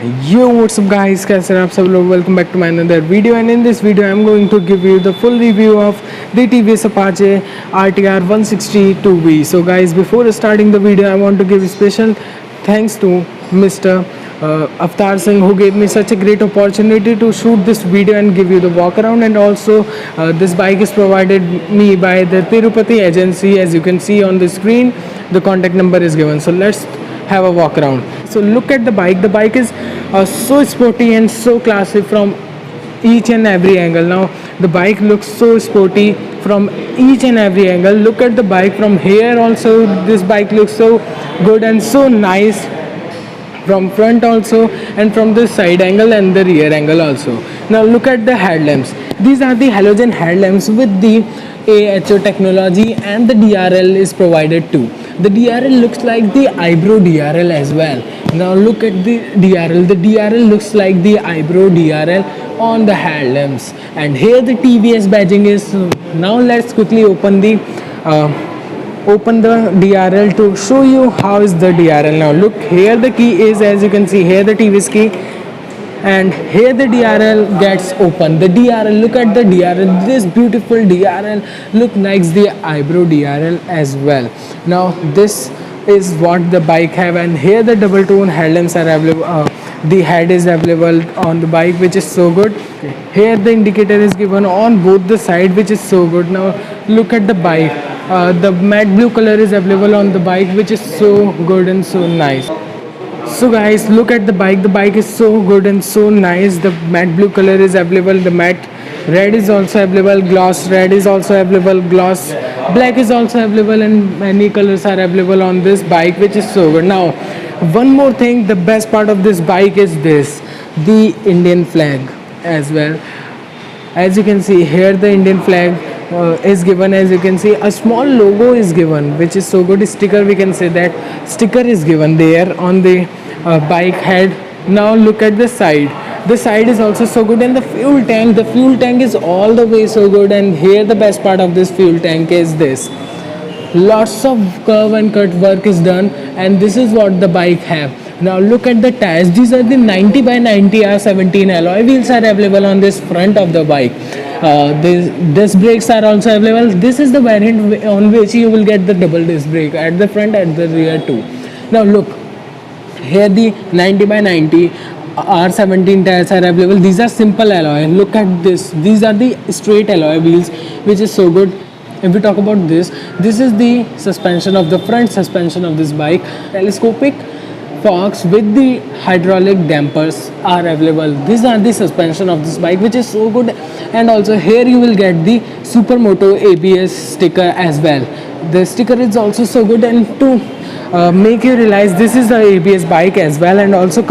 Yo, what's up guys, कैसे हैं आप सब लोग? Welcome back to my another video, and in this video I'm going to give you the full review of the TVS Apache RTR 160 So guys, before starting the video I want to give a special thanks to Mr. Avtar Singh, who gave me such a great opportunity to shoot this video and give you the walk around. And also this bike is provided me by the Tirupati agency. As you can see on the screen, the contact number is given, so let's have a walk around. So look at the bike is so sporty and so classy from each and every angle. Now the bike looks so sporty from each and every angle. Look at the bike from here also. This bike looks so good and so nice from front also, and from the side angle and the rear angle also. Now look at the headlamps. These are the halogen headlamps with the AHO technology, and the DRL is provided too. The DRL looks like the eyebrow DRL as well. Now look at the DRL. The DRL looks like the eyebrow DRL on the headlamps, and here the TVS badging is. Now let's quickly open the DRL to show you how is the DRL. Now look, here the key is, as you can see here, the TVS key, and here the DRL gets open. The DRL, look at the DRL, this beautiful DRL look like the eyebrow DRL as well. Now this is what the bike have, and here the double tone headlamps are available. The head is available on the bike, which is so good. Here the indicator is given on both the side, which is so good. Now look at the bike. The matte blue color is available on the bike, which is so good and so nice. So guys, look at the bike is so good and so nice. The matte blue color is available, the matte red is also available, gloss red is also available, gloss black is also available, and many colors are available on this bike, which is so good. Now one more thing, the best part of this bike is this, the Indian flag as well. As you can see here, the Indian flag is given. As you can see, a small logo is given, which is so good. Sticker, we can say that sticker is given there on the bike head. Now look at the side. The side is also so good, and the fuel tank is all the way so good. And here the best part of this fuel tank is this, lots of curve and cut work is done, and this is what the bike have. Now look at the tires. These are the 90 by 90 R17 alloy wheels are available on this front of the bike. Disc brakes are also available. This is the variant on which you will get the double disc brake at the front and the rear too. Now look, here the 90 by 90 R17 tires are available. These are simple alloy. Look at this. These are the straight alloy wheels, which is so good. If we talk about this is the suspension of the front suspension of this bike. Telescopic forks with the hydraulic dampers are available. These are the suspension of this bike, which is so good. And also here you will get the Supermoto ABS sticker as well. The sticker is also so good, and to make you realize this is the ABS bike as well, and also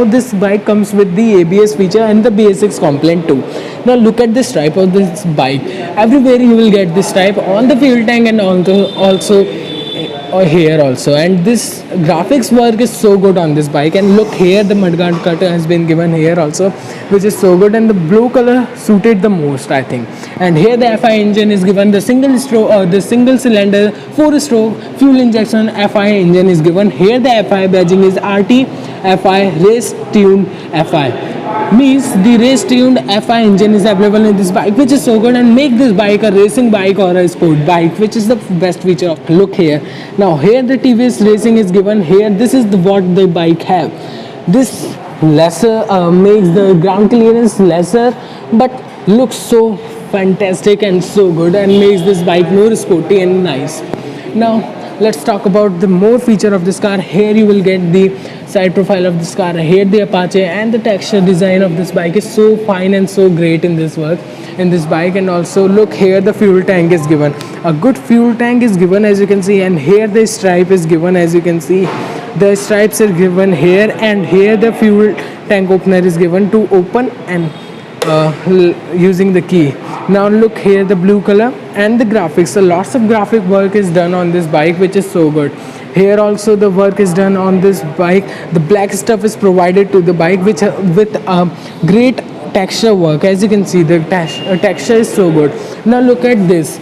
this bike comes with the ABS feature and the BS6 component too. Now look at the stripe of this bike. Everywhere you will get this stripe on the fuel tank, and also here also. And this graphics work is so good on this bike. And look here, the mudguard cut has been given here also, which is so good, and the blue color suited the most, I think. And here the FI engine is given, the single cylinder 4-stroke fuel injection FI engine is given. Here the FI badging is RT FI race tuned FI, means the race tuned FI engine is available in this bike, which is so good and make this bike a racing bike or a sport bike, which is the best feature of. Look here. Now here the TVS racing is given. Here this is what the bike have. This lesser makes the ground clearance lesser, but looks so fantastic and so good, and makes this bike more sporty and nice. Now let's talk about the more feature of this car. Here you will get the side profile of this car. Here the Apache and the texture design of this bike is so fine and so great in this work in this bike. And also look here, the fuel tank is given. A good fuel tank is given, as you can see, and here the stripe is given. As you can see, the stripes are given here, and here the fuel tank opener is given to open and using the key. Now look here, the blue color and the graphics. So lots of graphic work is done on this bike, which is so good. Here also the work is done on this bike. The black stuff is provided to the bike, which with great texture work. As you can see, the texture is so good. Now look at this.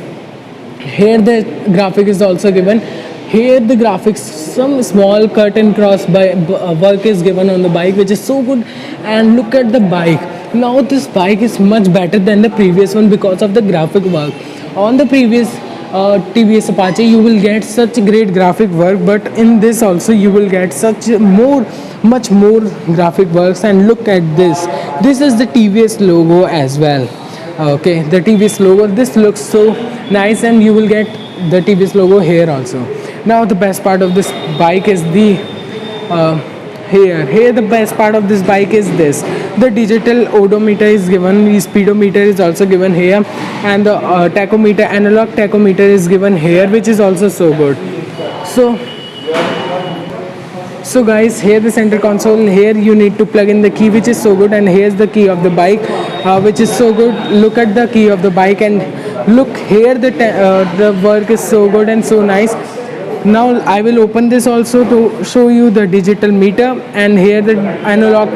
Here the graphic is also given. Here the graphics, some small cut and cross by work is given on the bike, which is so good. And look at the bike. Now this bike is much better than the previous one because of the graphic work. On the previous TVS Apache you will get such great graphic work, but in this also you will get much more graphic works. And look at this. This is the TVS logo as well. Okay, the TVS logo, this looks so nice, and you will get the TVS logo here also. Now the best part of this bike is the here the best part of this bike is this: the digital odometer is given, the speedometer is also given here, and the tachometer, analog tachometer is given here, which is also so good. So guys, here the center console, here you need to plug in the key, which is so good. And here's the key of the bike, which is so good. Look at the key of the bike, and look here, the work is so good and so nice. Now I will open this also to show you the digital meter, and here the analog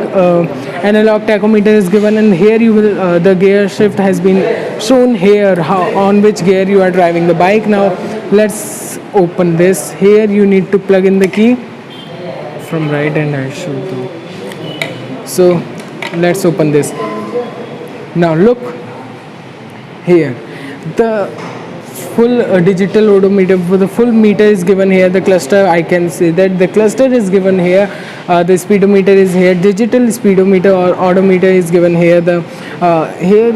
tachometer is given, and here you will the gear shift has been shown here, on which gear you are driving the bike. Now let's open this. Here you need to plug in the key from right, and I show you. So let's open this. Now look here, the full digital odometer, for the full meter is given here. The cluster, I can say that the cluster is given here. The speedometer is here, digital speedometer or odometer is given here. The here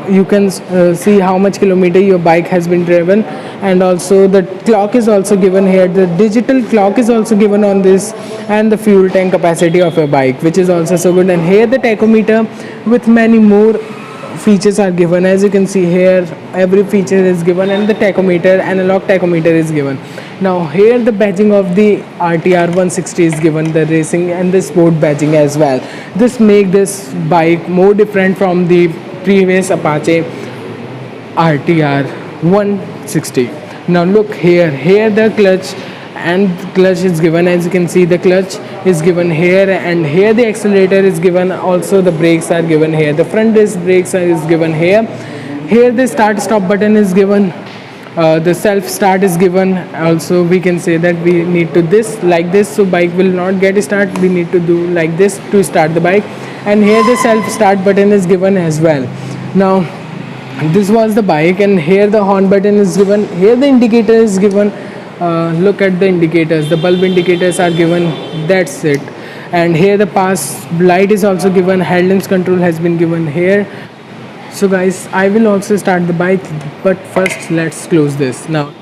you can see how much kilometer your bike has been driven, and also the clock is also given here. The digital clock is also given on this, and the fuel tank capacity of your bike, which is also so good. And here the tachometer with many more features are given. As you can see here, every feature is given, and the tachometer, analog tachometer is given. Now here the badging of the RTR 160 is given, the racing and the sport badging as well. This make this bike more different from the previous Apache RTR 160. Now look here, the clutch is given. As you can see, the clutch is given here, and here the accelerator is given. Also the brakes are given here. The front disc brakes is given here. Here the start stop button is given. The self start is given. Also we can say that we need to like this, so bike will not get start. We need to do like this to start the bike. And here the self start button is given as well. Now this was the bike, and here the horn button is given. Here the indicator is given. Look at the indicators, the bulb indicators are given. That's it. And here the pass light is also given. Headlamp control has been given here. So guys, I will also start the bike, but first let's close this now.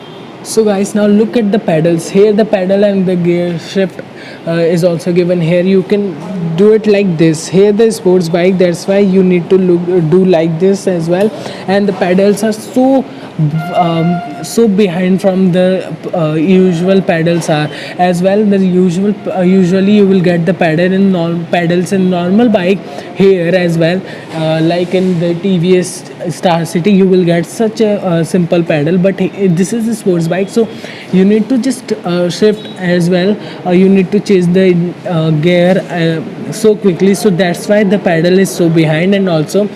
So guys, now look at the pedals. Here the pedal and the gear shift is also given here. You can do it like this. Here the sports bike, that's why you need to do like this as well. And the pedals are so behind from the usual pedals are as well. The usually you will get the pedals in normal bike here as well, like in the TVS Star City you will get such a simple pedal, but this is a sports bike, so you need to just shift as well. You need to change the gear so quickly, so that's why the pedal is so behind. And also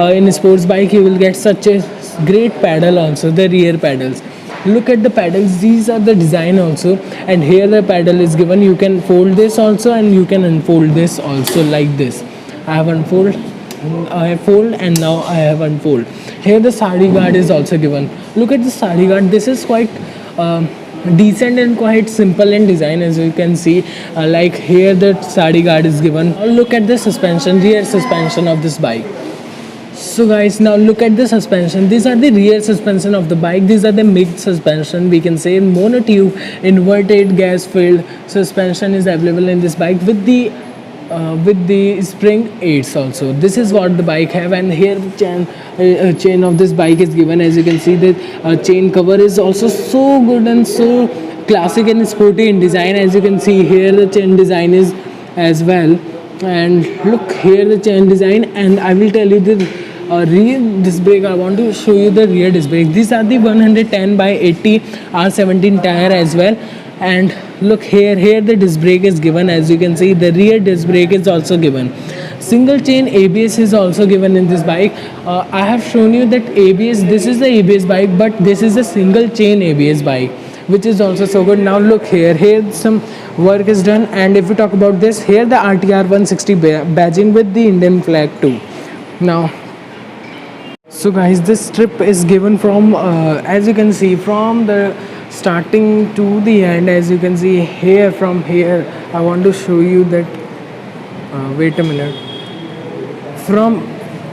in a sports bike you will get such a great pedal, also the rear pedals. Look at the pedals, these are the design also, and here the pedal is given. You can fold this also, and you can unfold this also like this. I have fold, and now I have unfold. Here the sari guard is also given. Look at the sari guard, this is quite decent and quite simple in design, as you can see. Like here the sari guard is given. Now look at the suspension, rear suspension of this bike. So guys, now look at the suspension. These are the rear suspension of the bike. These are the mixed suspension, we can say. Monotube inverted gas filled suspension is available in this bike with the spring aids also. This is what the bike have. And here the chain of this bike is given. As you can see, the chain cover is also so good and so classic and sporty in design. As you can see here, the chain design is as well. And look here the chain design. And I will tell you the rear disc brake. I want to show you the rear disc brake. These are the 110 by 80 R17 tire as well. And look here the disc brake is given. As you can see, the rear disc brake is also given. Single chain ABS is also given in this bike. I have shown you that ABS, this is the ABS bike, but this is a single chain ABS bike. which is also so good. Now look here some work is done, and if we talk about this, here the RTR 160 badging with the Indian flag too. Now, so guys, this strip is given from as you can see from the starting to the end. As you can see here, from here I want to show you that wait a minute, from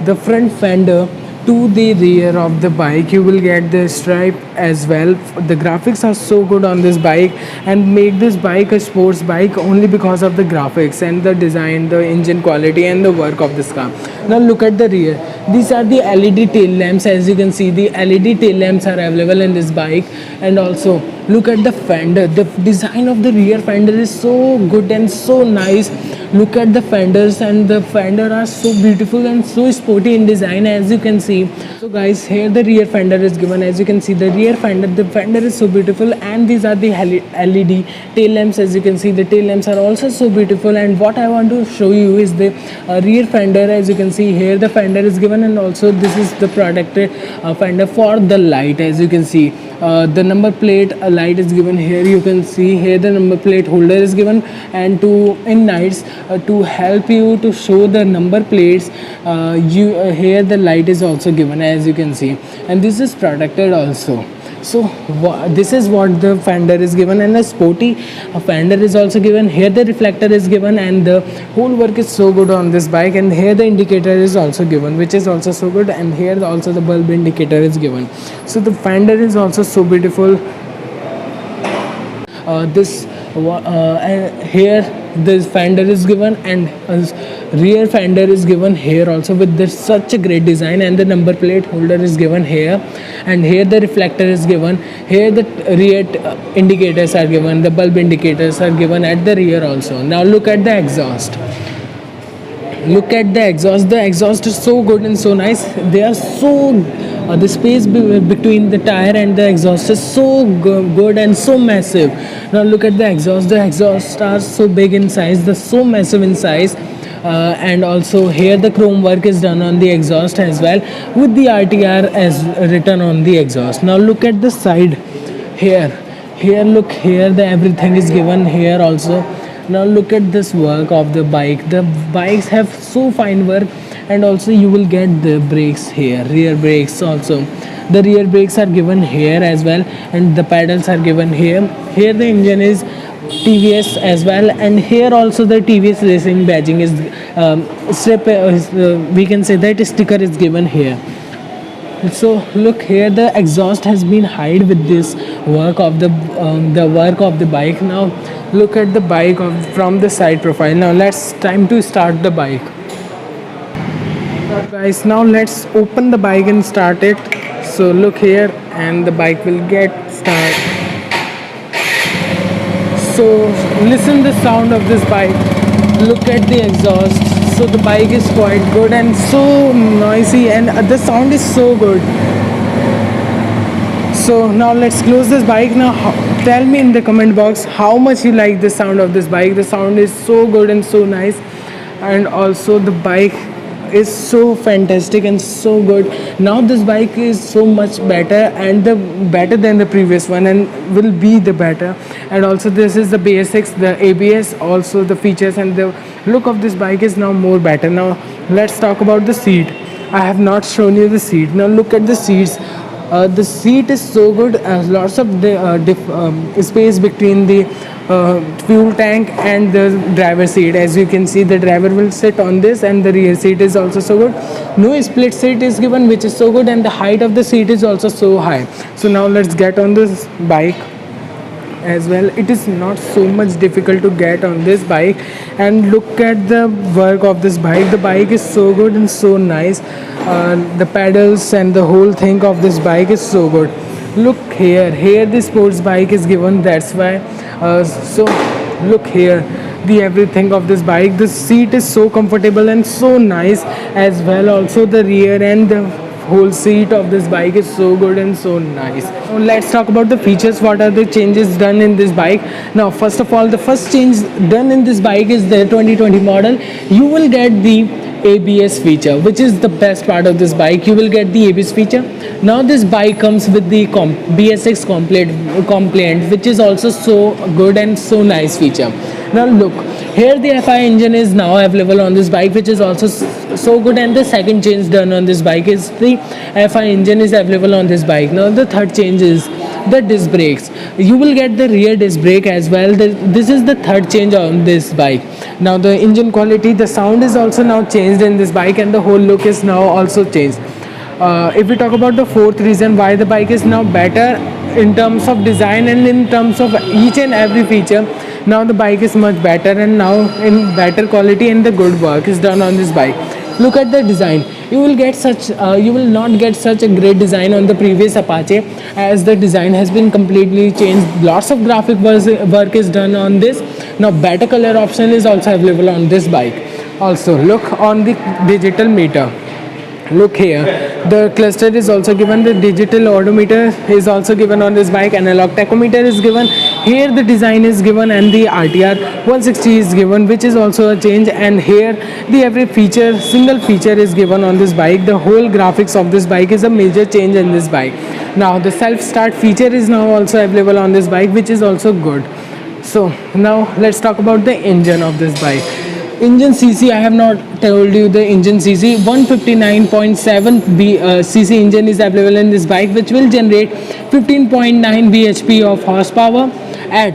the front fender to the rear of the bike you will get the stripe as well. The graphics are so good on this bike and make this bike a sports bike only because of the graphics and the design, the engine quality and the work of this car. Now look at the rear. These are the LED tail lamps. As you can see, the LED tail lamps are available in this bike. And also look at the fender. The design of the rear fender is so good and so nice. Look at the fenders, and the fender are so beautiful and so sporty in design, as you can see. So guys, here the rear fender is given. As you can see, the rear fender, the fender is so beautiful, and these are the LED tail lamps. As you can see, the tail lamps are also so beautiful. And what I want to show you is the rear fender. As you can see here, the fender is given, and also this is the protected fender for the light. As you can see, the number plate light is given here. You can see here the number plate holder is given, and in nights to help you to show the number plates, here the light is also given, as you can see, and this is protected also. So this is what the fender is given, and the sporty fender is also given. Here the reflector is given, and the whole work is so good on this bike. And here the indicator is also given, which is also so good, and here also the bulb indicator is given. So the fender is also so beautiful. Here this fender is given, and rear fender is given here also with this such a great design, and the number plate holder is given here, and here the reflector is given. Here the rear indicators are given, the bulb indicators are given at the rear also. Now look at the exhaust. Look at the exhaust. The exhaust is so good and so nice. They are so the space between the tire and the exhaust is so good and so massive. Now look at the exhaust. The exhaust are so big in size, they're so massive in size. And also here the chrome work is done on the exhaust as well, with the RTR as written on the exhaust. Now look at the side. Here look, here the everything is given here also. Now look at this work of the bike. The bikes have so fine work, and also you will get the brakes here, rear brakes also. The rear brakes are given here as well, and the pedals are given here. Here the engine is TVS as well, and here also the TVS racing badging is we can say that sticker is given here. So look here, the exhaust has been hide with this work of the work of the bike. Now look at the bike from the side profile. Now time to start the bike. Guys, now let's open the bike and start it. So look here, and the bike will get started. So listen the sound of this bike. Look at the exhaust. So the bike is quite good and so noisy, and the sound is so good. So now let's close this bike. Now tell me in the comment box how much you like the sound of this bike. The sound is so good and so nice, and also the bike is so fantastic and so good. Now this bike is so much better, and better than the previous one, and will be the better. And also this is the basics, the ABS, also the features and the look of this bike is now more better. Now let's talk about the seat. I have not shown you the seat. Now look at the seats. The seat is so good. Lots of space between the fuel tank and the driver seat. As you can see, the driver will sit on this, and the rear seat is also so good. No split seat is given, which is so good, and the height of the seat is also so high. So now let's get on this bike as well. It is not so much difficult to get on this bike, and look at the work of this bike. The bike is so good and so nice. The pedals and the whole thing of this bike is so good. Look here the sports bike is given, that's why. So look here, the everything of this bike. The seat is so comfortable and so nice as well. Also the rear and the whole seat of this bike is so good and so nice. Now let's talk about the features. What are the changes done in this bike? Now first of all, the first change done in this bike is the 2020 model. You will get the ABS feature, which is the best part of this bike. You will get the ABS feature. Now this bike comes with the BSX compliant, which is also so good and so nice feature. Now look, here the FI engine is now available on this bike, which is also so good. And the second change done on this bike is the FI engine is available on this bike. Now the third change is the disc brakes. You will get the rear disc brake as well. This is the third change on this bike. Now the engine quality, the sound is also now changed in this bike, and the whole look is now also changed. If we talk about the fourth reason why the bike is now better in terms of design and in terms of each and every feature, now the bike is much better and now in better quality, and the good work is done on this bike. Look at the design. You will not get such a great design on the previous Apache, as the design has been completely changed. Lots of graphic work is done on this. Now better color option is also available on this bike. Also look on the digital meter. Look here, the cluster is also given, the digital odometer is also given on this bike, analog tachometer is given, here the design is given, and the RTR 160 is given, which is also a change. And here the every feature, single feature is given on this bike. The whole graphics of this bike is a major change in this bike. Now the self start feature is now also available on this bike, which is also good. So now let's talk about the engine of this bike. Engine CC, I have not told you the engine CC. 159.7 cc engine is available in this bike, which will generate 15.9 bhp of horsepower at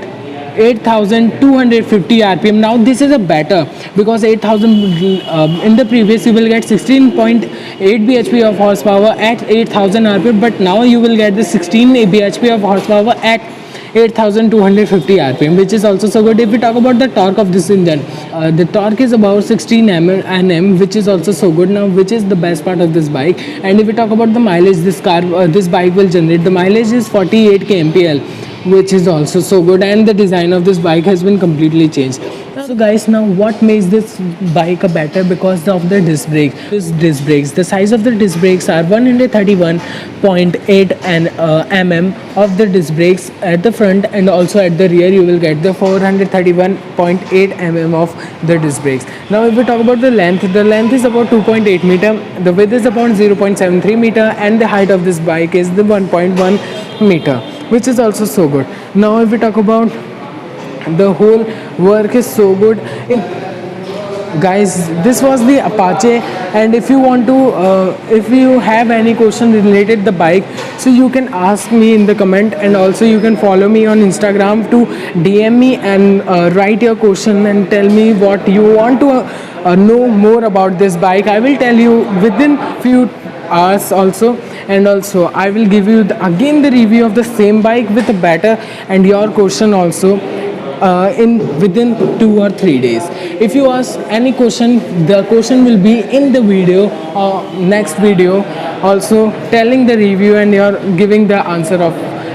8,250 rpm. Now this is a better, because 8,000 in the previous you will get 16.8 bhp of horsepower at 8,000 rpm, but now you will get the 16 bhp of horsepower at 8,250 rpm, which is also so good. If we talk about the torque of this engine, the torque is about 16 Nm, which is also so good. Now which is the best part of this bike. And if we talk about the mileage, this bike will generate, the mileage is 48 kmpl, which is also so good. And the design of this bike has been completely changed. So guys, now what makes this bike a better? Because of the disc brakes. The size of the disc brakes are 131.8 mm of the disc brakes at the front, and also at the rear you will get the 431.8 mm of the disc brakes. Now if we talk about the length is about 2.8 meter, the width is about 0.73 meter, and the height of this bike is the 1.1 meter, which is also so good. Now if we talk about the whole work is so good. Guys, this was the Apache, and if you want to if you have any question related the bike, so you can ask me in the comment, and also you can follow me on Instagram to DM me and write your question and tell me what you want to know more about this bike. I will tell you within few hours also, and also I will give you again the review of the same bike with a better and your question also within 2 or 3 days. If you ask any question, the question will be in the video or next video, also telling the review and you're giving the answer of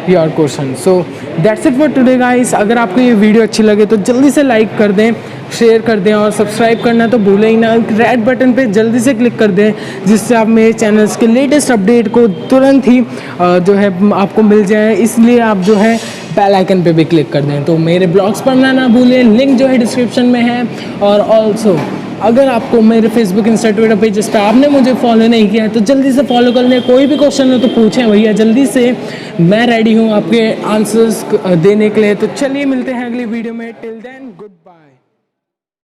your question. So that's it for today guys. अगर आपको ये video अच्छी लगे तो जल्दी से like कर दें, शेयर कर दें, और सब्सक्राइब करना तो भूलें ही ना। रेड बटन पे जल्दी से क्लिक कर दें, जिससे आप मेरे चैनल्स के लेटेस्ट अपडेट को तुरंत ही जो है आपको मिल जाए। इसलिए आप जो है बेल आइकन पे भी क्लिक कर दें। तो मेरे ब्लॉग्स पढ़ना ना भूलें, लिंक जो है डिस्क्रिप्शन में है। और ऑल्सो अगर आपको मेरे फेसबुक इंस्टा ट्विटर पेजेस पर आपने मुझे फॉलो नहीं किया है तो जल्दी से फॉलो कर लें। कोई भी क्वेश्चन हो तो पूछें भैया, जल्दी से मैं रेडी हूँ आपके आंसर्स देने के लिए। तो चलिए मिलते हैं अगली वीडियो में। Till then good bye.